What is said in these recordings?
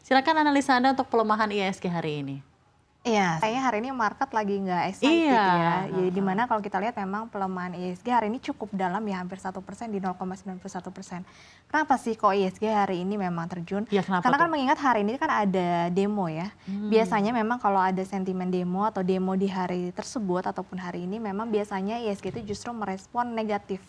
Silakan analisa Anda untuk pelemahan IHSG hari ini. Iya, kayaknya hari ini market lagi nggak Iya, excited ya. Jadi heeh. dimana kalau kita lihat memang pelemahan IHSG hari ini cukup dalam ya, hampir 1% di 0,91%. Kenapa sih kok IHSG hari ini memang terjun? Iya, kenapa Karena tuh? kan mengingat hari ini kan ada demo ya. Biasanya Mmm, memang kalau ada sentimen demo atau demo di hari tersebut ataupun hari ini memang biasanya IHSG itu justru merespon negatif.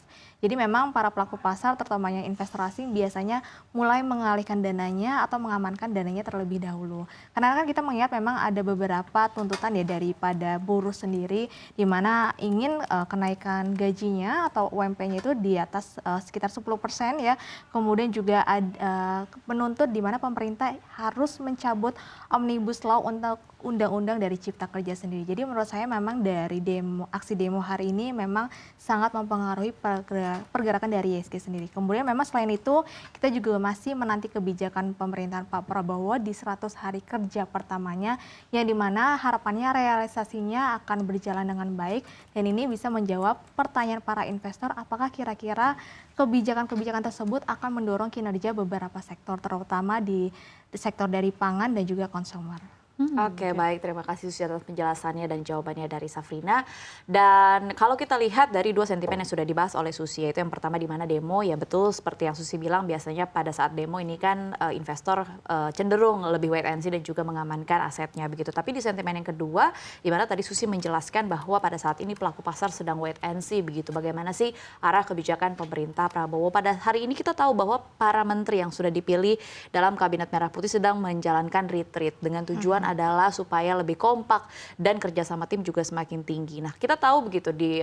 Jadi memang para pelaku pasar terutamanya investor asing biasanya mulai mengalihkan dananya atau mengamankan dananya terlebih dahulu. Karena kan kita mengingat memang ada beberapa tuntutan ya daripada buruh sendiri di mana ingin kenaikan gajinya atau UMP-nya itu di atas sekitar 10% ya. Kemudian juga menuntut di mana pemerintah harus mencabut Omnibus Law untuk undang-undang dari Cipta Kerja sendiri. Jadi menurut saya memang dari aksi demo hari ini memang sangat mempengaruhi pergerakan dari IHSG sendiri. Kemudian memang selain itu kita juga masih menanti kebijakan pemerintahan Pak Prabowo di 100 hari kerja pertamanya yang dimana harapannya realisasinya akan berjalan dengan baik dan ini bisa menjawab pertanyaan para investor apakah kira-kira kebijakan-kebijakan tersebut akan mendorong kinerja beberapa sektor terutama di sektor dari pangan dan juga consumer. Oke, oke. baik. Terima kasih Susi atas penjelasannya dan jawabannya dari Safrina. Dan kalau kita lihat dari dua sentimen yang sudah dibahas oleh Susi, yaitu yang pertama di mana demo, ya betul seperti yang Susi bilang, biasanya pada saat demo ini kan investor cenderung lebih wait and see dan juga mengamankan asetnya begitu. Tapi di sentimen yang kedua, di mana tadi Susi menjelaskan bahwa pada saat ini pelaku pasar sedang wait and see begitu. Bagaimana sih arah kebijakan pemerintah Prabowo? Pada hari ini kita tahu bahwa para menteri yang sudah dipilih dalam Kabinet Merah Putih sedang menjalankan retreat dengan tujuan adalah supaya lebih kompak dan kerjasama tim juga semakin tinggi. Nah, kita tahu begitu di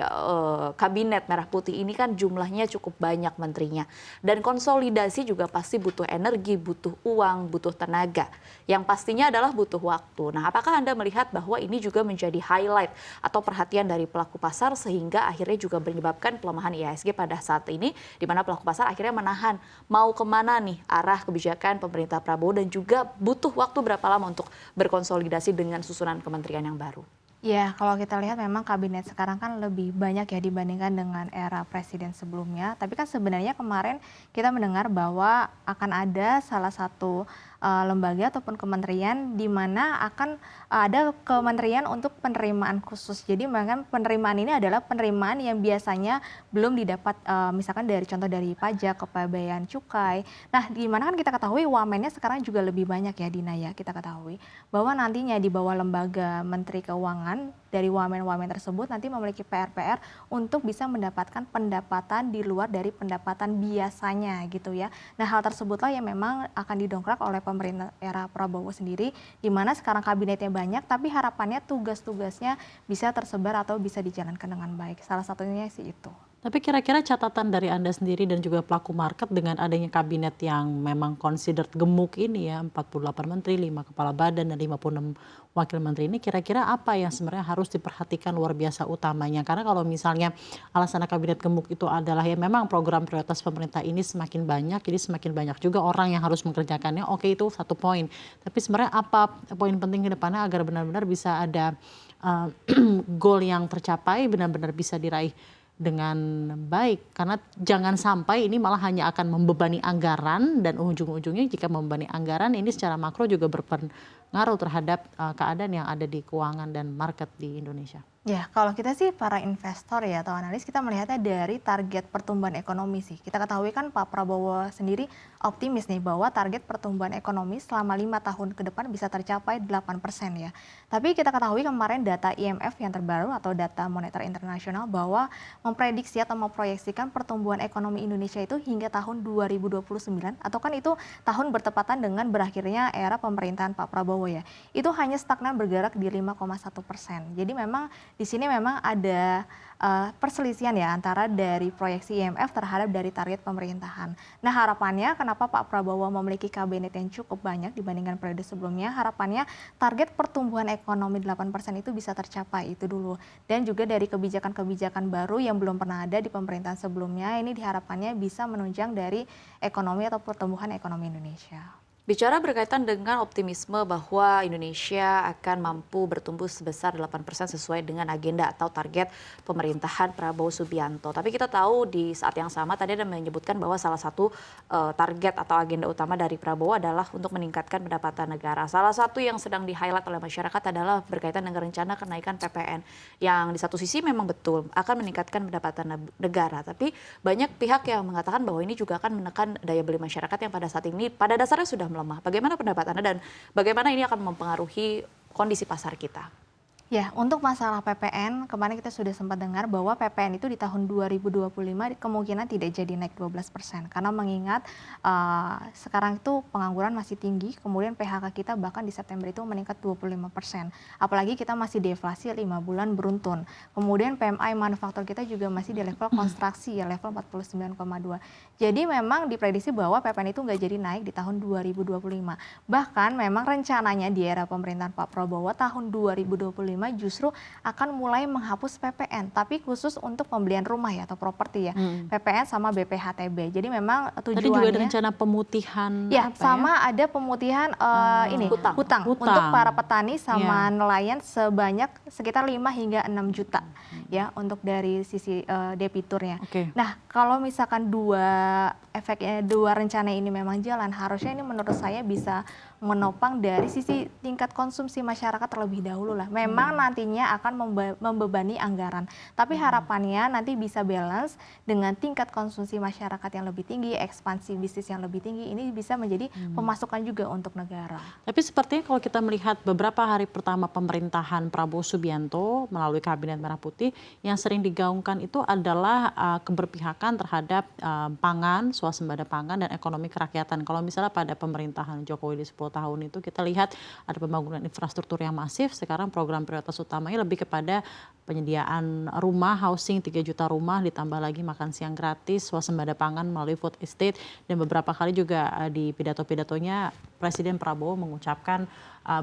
Kabinet Merah Putih ini kan jumlahnya cukup banyak menterinya. Dan konsolidasi juga pasti butuh energi, butuh uang, butuh tenaga. Yang pastinya adalah butuh waktu. Nah, apakah Anda melihat bahwa ini juga menjadi highlight atau perhatian dari pelaku pasar sehingga akhirnya juga menyebabkan pelemahan IHSG pada saat ini, di mana pelaku pasar akhirnya menahan mau kemana nih arah kebijakan pemerintah Prabowo dan juga butuh waktu berapa lama untuk berkonsolidasi dengan susunan kementerian yang baru? Ya, kalau kita lihat memang kabinet sekarang kan lebih banyak ya dibandingkan dengan era presiden sebelumnya. Tapi kan sebenarnya kemarin kita mendengar bahwa akan ada salah satu lembaga ataupun kementerian di mana akan ada kementerian untuk penerimaan khusus. Jadi memang penerimaan ini adalah penerimaan yang biasanya belum didapat misalkan dari contoh dari pajak, kepabeanan cukai. Nah, di mana kan kita ketahui wamennya sekarang juga lebih banyak ya Dina ya, kita ketahui bahwa nantinya di bawah lembaga Menteri Keuangan dari wamen-wamen tersebut nanti memiliki PR-PR untuk bisa mendapatkan pendapatan di luar dari pendapatan biasanya gitu ya. Nah, hal tersebutlah yang memang akan didongkrak oleh pemerintah era Prabowo sendiri di mana sekarang kabinetnya banyak tapi harapannya tugas-tugasnya bisa tersebar atau bisa dijalankan dengan baik. Salah satunya sih itu. Tapi kira-kira catatan dari Anda sendiri dan juga pelaku market dengan adanya kabinet yang memang considered gemuk ini ya, 48 menteri, 5 kepala badan, dan 56 wakil menteri ini, kira-kira apa yang sebenarnya harus diperhatikan luar biasa utamanya? Karena kalau misalnya alasan kabinet gemuk itu adalah ya memang program prioritas pemerintah ini semakin banyak, jadi semakin banyak juga orang yang harus mengerjakannya, oke itu satu poin. Tapi sebenarnya apa poin penting ke depannya agar benar-benar bisa ada uh, goal yang tercapai, benar-benar bisa diraih dengan baik, karena jangan sampai ini malah hanya akan membebani anggaran dan ujung-ujungnya jika membebani anggaran ini secara makro juga berpengaruh terhadap keadaan yang ada di keuangan dan market di Indonesia. Ya, kalau kita sih para investor ya atau analis kita melihatnya dari target pertumbuhan ekonomi sih. Kita ketahui kan Pak Prabowo sendiri optimis nih bahwa target pertumbuhan ekonomi selama 5 tahun ke depan bisa tercapai 8% ya. Tapi kita ketahui kemarin data IMF yang terbaru atau data moneter internasional bahwa memprediksi atau memproyeksikan pertumbuhan ekonomi Indonesia itu hingga tahun 2029 atau kan itu tahun bertepatan dengan berakhirnya era pemerintahan Pak Prabowo ya. Itu hanya stagnan bergerak di 5,1%. Jadi memang di sini memang ada perselisihan ya antara dari proyeksi IMF terhadap dari target pemerintahan. Nah, harapannya kenapa Pak Prabowo memiliki kabinet yang cukup banyak dibandingkan periode sebelumnya, harapannya target pertumbuhan ekonomi 8% itu bisa tercapai itu dulu. Dan juga dari kebijakan-kebijakan baru yang belum pernah ada di pemerintahan sebelumnya, ini diharapkannya bisa menunjang dari ekonomi atau pertumbuhan ekonomi Indonesia. Bicara berkaitan dengan optimisme bahwa Indonesia akan mampu bertumbuh sebesar 8% sesuai dengan agenda atau target pemerintahan Prabowo Subianto. Tapi kita tahu di saat yang sama tadi Anda menyebutkan bahwa salah satu target atau agenda utama dari Prabowo adalah untuk meningkatkan pendapatan negara. Salah satu yang sedang di-highlight oleh masyarakat adalah berkaitan dengan rencana kenaikan PPN. Yang di satu sisi memang betul akan meningkatkan pendapatan negara. Tapi banyak pihak yang mengatakan bahwa ini juga akan menekan daya beli masyarakat yang pada saat ini pada dasarnya sudah melemah. Bagaimana pendapat Anda dan bagaimana ini akan mempengaruhi kondisi pasar kita? Ya, untuk masalah PPN, kemarin kita sudah sempat dengar bahwa PPN itu di tahun 2025 kemungkinan tidak jadi naik 12%. Karena mengingat sekarang itu pengangguran masih tinggi, kemudian PHK kita bahkan di September itu meningkat 25%. Apalagi kita masih deflasi 5 bulan beruntun. Kemudian PMI manufaktur kita juga masih di level konstruksi, ya level 49,2. Jadi memang diprediksi bahwa PPN itu nggak jadi naik di tahun 2025. Bahkan memang rencananya di era pemerintahan Pak Prabowo tahun 2025 justru akan mulai menghapus PPN, tapi khusus untuk pembelian rumah ya atau properti ya, PPN sama BPHTB. Jadi memang tujuannya. Tadi juga ada rencana pemutihan. Ya, sama ada pemutihan ini hutang untuk para petani sama nelayan sebanyak sekitar 5 hingga 6 juta ya untuk dari sisi debiturnya. Nah, kalau misalkan dua rencana ini memang jalan, harusnya ini menurut saya bisa menopang dari sisi tingkat konsumsi masyarakat terlebih dahulu lah. Memang nantinya akan membebani anggaran, tapi harapannya nanti bisa balance dengan tingkat konsumsi masyarakat yang lebih tinggi, ekspansi bisnis yang lebih tinggi, ini bisa menjadi pemasukan juga untuk negara. Tapi sepertinya kalau kita melihat beberapa hari pertama pemerintahan Prabowo Subianto melalui Kabinet Merah Putih, yang sering digaungkan itu adalah keberpihakan terhadap pangan, swasembada pangan dan ekonomi kerakyatan. Kalau misalnya pada pemerintahan Jokowi di 10 tahun itu kita lihat ada pembangunan infrastruktur yang masif, sekarang program prioritas utamanya lebih kepada penyediaan rumah, housing 3 juta rumah, ditambah lagi makan siang gratis, swasembada pangan melalui food estate, dan beberapa kali juga di pidato-pidatonya Presiden Prabowo mengucapkan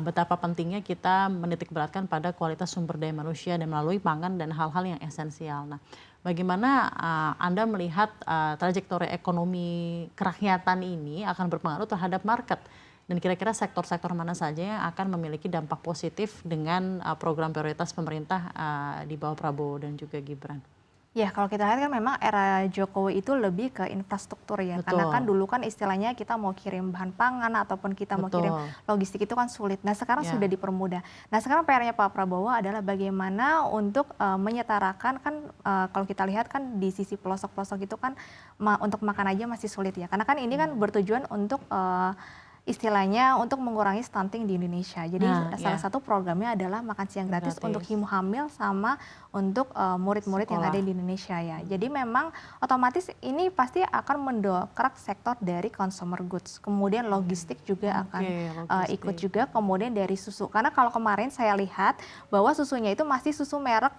betapa pentingnya kita menitikberatkan pada kualitas sumber daya manusia dan melalui pangan dan hal-hal yang esensial. Nah, bagaimana Anda melihat trajektori ekonomi kerakyatan ini akan berpengaruh terhadap market? Dan kira-kira sektor-sektor mana saja yang akan memiliki dampak positif dengan program prioritas pemerintah di bawah Prabowo dan juga Gibran? Ya, kalau kita lihat kan memang era Jokowi itu lebih ke infrastruktur ya. Betul. Karena kan dulu kan istilahnya kita mau kirim bahan pangan ataupun kita mau kirim logistik itu kan sulit. Nah, sekarang sudah dipermudah. Nah, sekarang PR-nya Pak Prabowo adalah bagaimana untuk menyetarakan kan kalau kita lihat kan di sisi pelosok-pelosok itu kan untuk makan aja masih sulit ya. Karena kan ini kan bertujuan untuk istilahnya untuk mengurangi stunting di Indonesia. Jadi salah satu programnya adalah makan siang gratis untuk ibu hamil sama untuk murid-murid yang ada di Indonesia ya. Jadi memang otomatis ini pasti akan mendongkrak sektor dari consumer goods. Kemudian logistik juga akan ikut juga. Kemudian dari susu. Karena kalau kemarin saya lihat bahwa susunya itu masih susu merek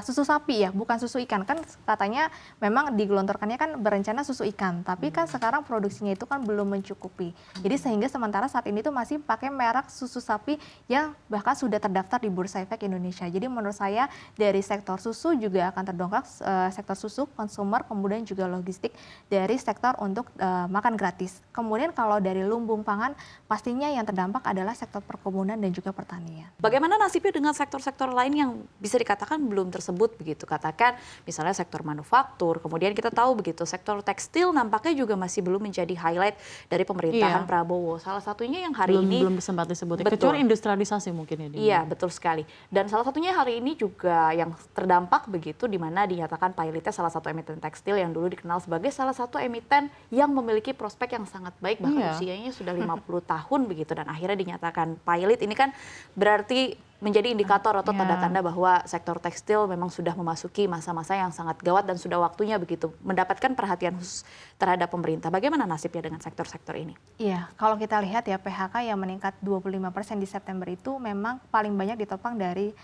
susu sapi ya, bukan susu ikan. Kan katanya memang digelontorkannya kan berencana susu ikan. Tapi kan sekarang produksinya itu kan belum mencukupi. Jadi sehingga sementara saat ini tuh masih pakai merek susu sapi yang bahkan sudah terdaftar di Bursa Efek Indonesia. Jadi menurut saya dari sektor susu juga akan terdongkrak sektor susu, konsumer, kemudian juga logistik dari sektor untuk makan gratis. Kemudian kalau dari lumbung pangan pastinya yang terdampak adalah sektor perkebunan dan juga pertanian. Bagaimana nasibnya dengan sektor-sektor lain yang bisa dikatakan belum tersebut begitu? Katakan misalnya sektor manufaktur, kemudian kita tahu begitu sektor tekstil nampaknya juga masih belum menjadi highlight dari pemerintahan Prabowo. Salah satunya yang hari ini belum sempat disebut, kecuali industrialisasi mungkin ya. Iya, betul sekali. Dan salah satunya hari ini juga yang terdampak begitu di mana dinyatakan pilotnya salah satu emiten tekstil yang dulu dikenal sebagai salah satu emiten yang memiliki prospek yang sangat baik, bahkan usianya sudah 50 tahun begitu, dan akhirnya dinyatakan pilot. Ini kan berarti menjadi indikator atau tanda-tanda bahwa sektor tekstil memang sudah memasuki masa-masa yang sangat gawat dan sudah waktunya begitu mendapatkan perhatian khusus terhadap pemerintah. Bagaimana nasibnya dengan sektor-sektor ini? Iya, kalau kita lihat ya PHK yang meningkat 25% di September itu memang paling banyak ditopang dari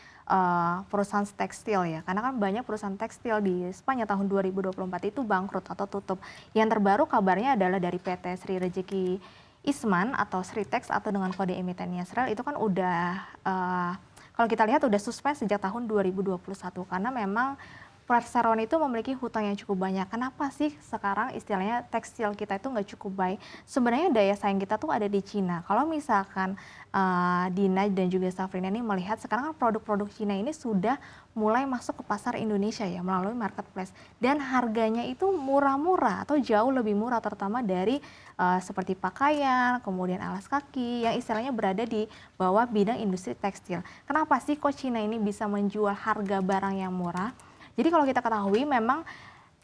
perusahaan tekstil ya. Karena kan banyak perusahaan tekstil di sepanjang tahun 2024 itu bangkrut atau tutup. Yang terbaru kabarnya adalah dari PT Sri Rejeki Isman atau Sritex atau dengan kode emitennya Srel itu kan udah kalau kita lihat udah suspend sejak tahun 2021 karena memang perseroan itu memiliki hutang yang cukup banyak. Kenapa sih sekarang istilahnya tekstil kita itu nggak cukup baik? Sebenarnya daya saing kita tuh ada di Cina. Kalau misalkan Dina dan juga Safrina ini melihat sekarang kan produk-produk Cina ini sudah mulai masuk ke pasar Indonesia ya melalui marketplace. Dan harganya itu murah-murah atau jauh lebih murah, terutama dari seperti pakaian, kemudian alas kaki yang istilahnya berada di bawah bidang industri tekstil. Kenapa sih kok Cina ini bisa menjual harga barang yang murah? Jadi kalau kita ketahui memang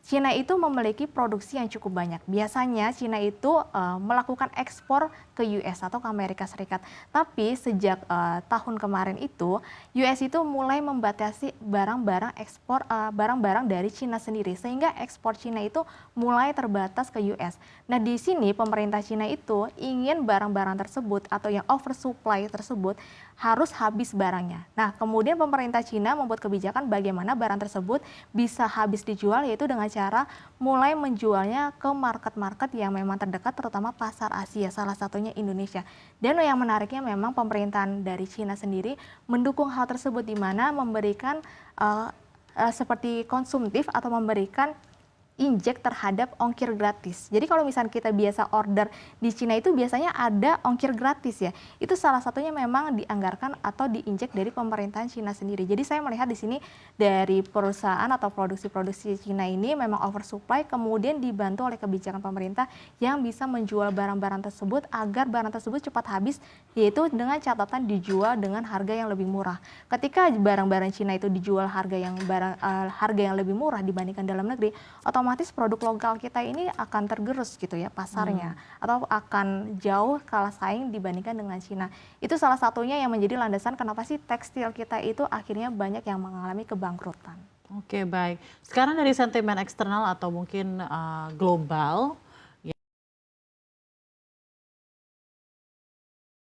Cina itu memiliki produksi yang cukup banyak. Biasanya Cina itu melakukan ekspor ke US atau ke Amerika Serikat. Tapi sejak tahun kemarin itu US itu mulai membatasi barang-barang ekspor barang-barang dari Cina sendiri, sehingga ekspor Cina itu mulai terbatas ke US. Nah, di sini pemerintah Cina itu ingin barang-barang tersebut atau yang oversupply tersebut harus habis barangnya. Nah, kemudian pemerintah Cina membuat kebijakan bagaimana barang tersebut bisa habis dijual, yaitu dengan cara mulai menjualnya ke market-market yang memang terdekat, terutama pasar Asia, salah satunya Indonesia. Dan yang menariknya memang pemerintahan dari Cina sendiri mendukung hal tersebut, di mana memberikan seperti konsumtif atau memberikan injek terhadap ongkir gratis. Jadi kalau misalnya kita biasa order di Cina itu biasanya ada ongkir gratis ya. Itu salah satunya memang dianggarkan atau diinjek dari pemerintahan Cina sendiri. Jadi saya melihat di sini dari perusahaan atau produksi-produksi Cina ini memang oversupply, kemudian dibantu oleh kebijakan pemerintah yang bisa menjual barang-barang tersebut agar barang tersebut cepat habis, yaitu dengan catatan dijual dengan harga yang lebih murah. Ketika barang-barang Cina itu dijual harga yang lebih murah dibandingkan dalam negeri, otomatis produk lokal kita ini akan tergerus gitu ya pasarnya, atau akan jauh kalah saing dibandingkan dengan Cina. Itu salah satunya yang menjadi landasan kenapa sih tekstil kita itu akhirnya banyak yang mengalami kebangkrutan. Oke, baik. Sekarang dari sentimen eksternal atau mungkin global,